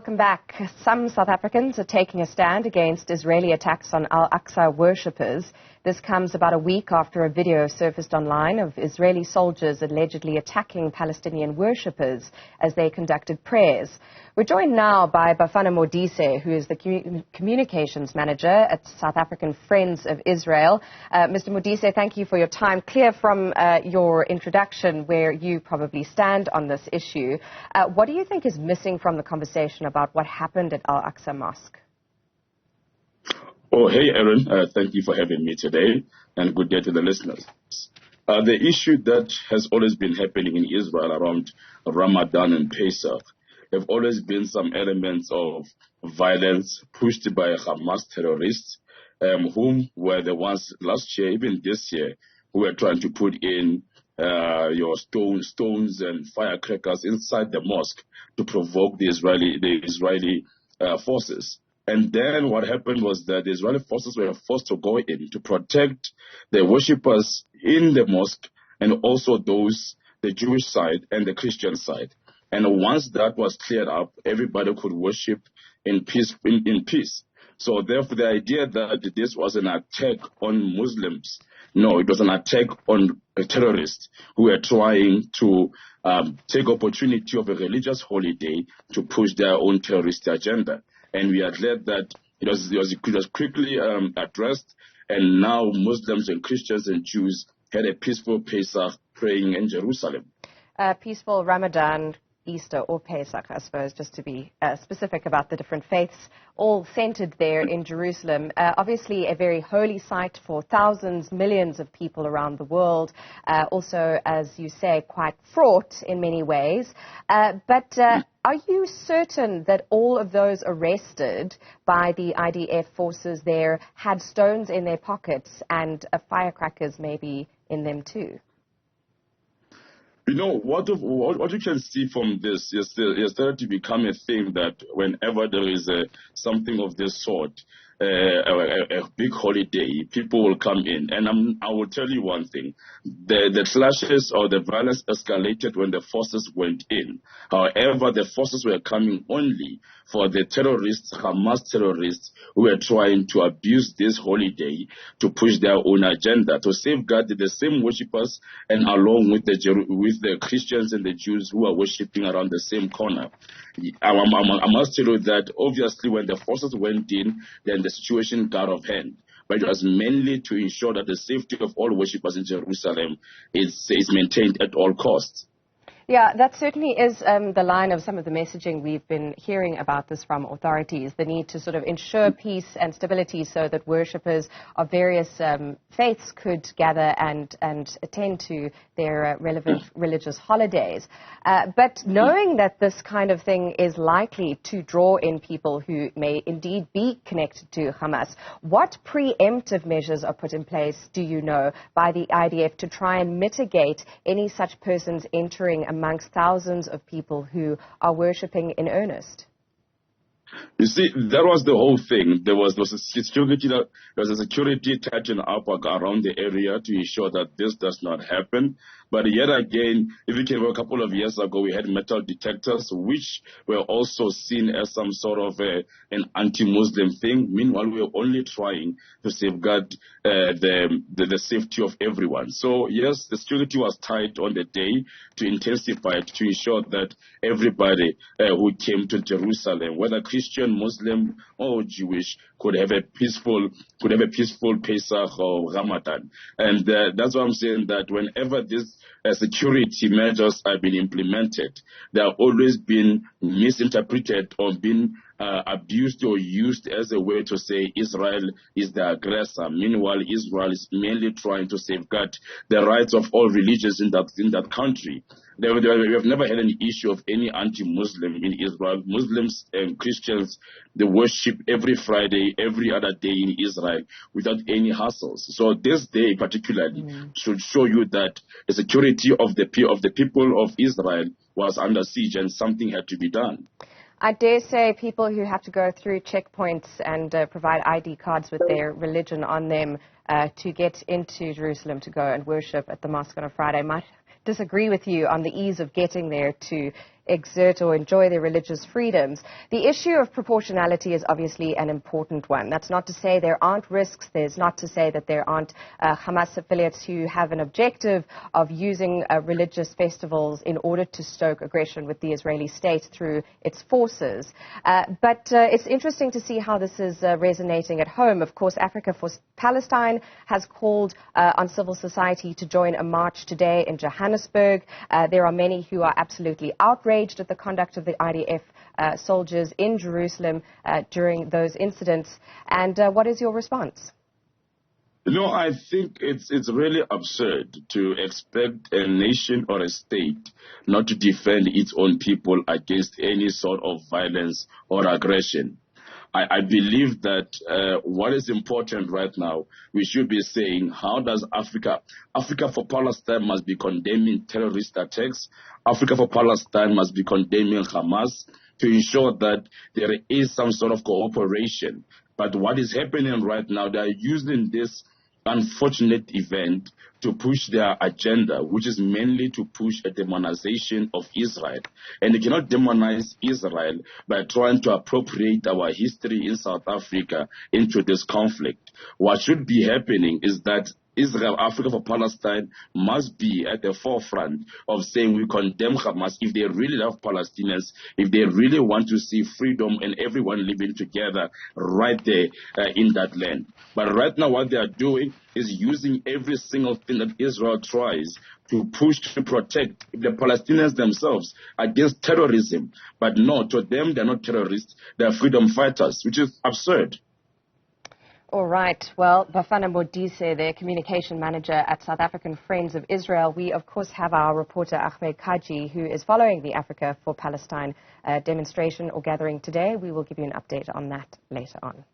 Welcome back. Some South Africans are taking a stand against Israeli attacks on Al-Aqsa worshippers. This comes about a week after a video surfaced online of Israeli soldiers allegedly attacking Palestinian worshippers as they conducted prayers. We're joined now by Bafana Modise, who is the communications manager at South African Friends of Israel. Mr. Modise, thank you for your time. Clear from your introduction where you probably stand on this issue. What do you think is missing from the conversation about what happened at Al-Aqsa Mosque? Oh, hey, Aaron. Thank you for having me today, and good day to the listeners. The issue that has always been happening in Israel around Ramadan and Pesach have always been some elements of violence pushed by Hamas terrorists, whom were the ones last year, even this year, who were trying to put in your stones and firecrackers inside the mosque to provoke the Israeli forces. And then what happened was that the Israeli forces were forced to go in to protect the worshippers in the mosque and also the Jewish side and the Christian side. And once that was cleared up, everybody could worship in peace. So therefore, the idea that this was an attack on Muslims, no, it was an attack on terrorists who were trying to take opportunity of a religious holiday to push their own terrorist agenda. And we are glad that it was quickly addressed, and now Muslims and Christians and Jews had a peaceful Pesach praying in Jerusalem. Peaceful Ramadan, Easter or Pesach, I suppose, just to be specific about the different faiths, all centered there in Jerusalem. Obviously a very holy site for thousands, millions of people around the world. Also, as you say, quite fraught in many ways. But are you certain that all of those arrested by the IDF forces there had stones in their pockets and firecrackers maybe in them too? You know, what you can see from this is started to become a thing that whenever there is something of this sort, a big holiday, people will come in. And I will tell you one thing. The clashes or the violence escalated when the forces went in. However, the forces were coming only for the terrorists, Hamas terrorists, who were trying to abuse this holiday to push their own agenda, to safeguard the same worshippers and along with the Christians and the Jews who are worshipping around the same corner. I must tell you that obviously when the forces went in, then the situation got off hand. But it was mainly to ensure that the safety of all worshippers in Jerusalem is maintained at all costs. Yeah, that certainly is the line of some of the messaging we've been hearing about this from authorities, the need to sort of ensure peace and stability so that worshippers of various faiths could gather and attend to their relevant religious holidays. But knowing that this kind of thing is likely to draw in people who may indeed be connected to Hamas, what preemptive measures are put in place, do you know, by the IDF to try and mitigate any such persons entering amongst thousands of people who are worshipping in earnest? You see, that was the whole thing. There was a security tightening up around the area to ensure that this does not happen. But yet again, if you can, a couple of years ago, we had metal detectors, which were also seen as some sort of an anti-Muslim thing. Meanwhile, we were only trying to safeguard the safety of everyone. So yes, the security was tight on the day to intensify it, to ensure that everybody who came to Jerusalem, whether Christian, Muslim, or Jewish, could have a peaceful Pesach or Ramadan. And that's why I'm saying that whenever these security measures have been implemented, they have always been misinterpreted or been abused or used as a way to say Israel is the aggressor. Meanwhile, Israel is mainly trying to safeguard the rights of all religions in that country. We have never had an issue of any anti-Muslim in Israel. Muslims and Christians, they worship every Friday, every other day in Israel without any hassles. So this day particularly should show you that the security of the people of Israel was under siege and something had to be done. I dare say people who have to go through checkpoints and provide ID cards with their religion on them to get into Jerusalem to go and worship at the mosque on a Friday might disagree with you on the ease of getting there to exert or enjoy their religious freedoms. The issue of proportionality is obviously an important one. That's not to say there aren't risks. There's not to say that there aren't Hamas affiliates who have an objective of using religious festivals in order to stoke aggression with the Israeli state through its forces. But it's interesting to see how this is resonating at home. Of course, Africa for Palestine has called on civil society to join a march today in Johannesburg. There are many who are absolutely outraged at the conduct of the IDF soldiers in Jerusalem during those incidents. And what is your response? No, I think it's really absurd to expect a nation or a state not to defend its own people against any sort of violence or aggression. I believe that what is important right now, we should be saying, how does Africa for Palestine must be condemning terrorist attacks. Africa for Palestine must be condemning Hamas to ensure that there is some sort of cooperation. But what is happening right now, they are using this unfortunate event to push their agenda, which is mainly to push a demonization of Israel. And they cannot demonize Israel by trying to appropriate our history in South Africa into this conflict. What should be happening is that Israel, Africa for Palestine, must be at the forefront of saying we condemn Hamas if they really love Palestinians, if they really want to see freedom and everyone living together right there in that land. But right now what they are doing is using every single thing that Israel tries to push to protect the Palestinians themselves against terrorism. But no, to them, they're not terrorists, they're freedom fighters, which is absurd. All right. Well, Bafana Modise, the communication manager at South African Friends of Israel. We, of course, have our reporter Ahmed Kaji, who is following the Africa for Palestine demonstration or gathering today. We will give you an update on that later on.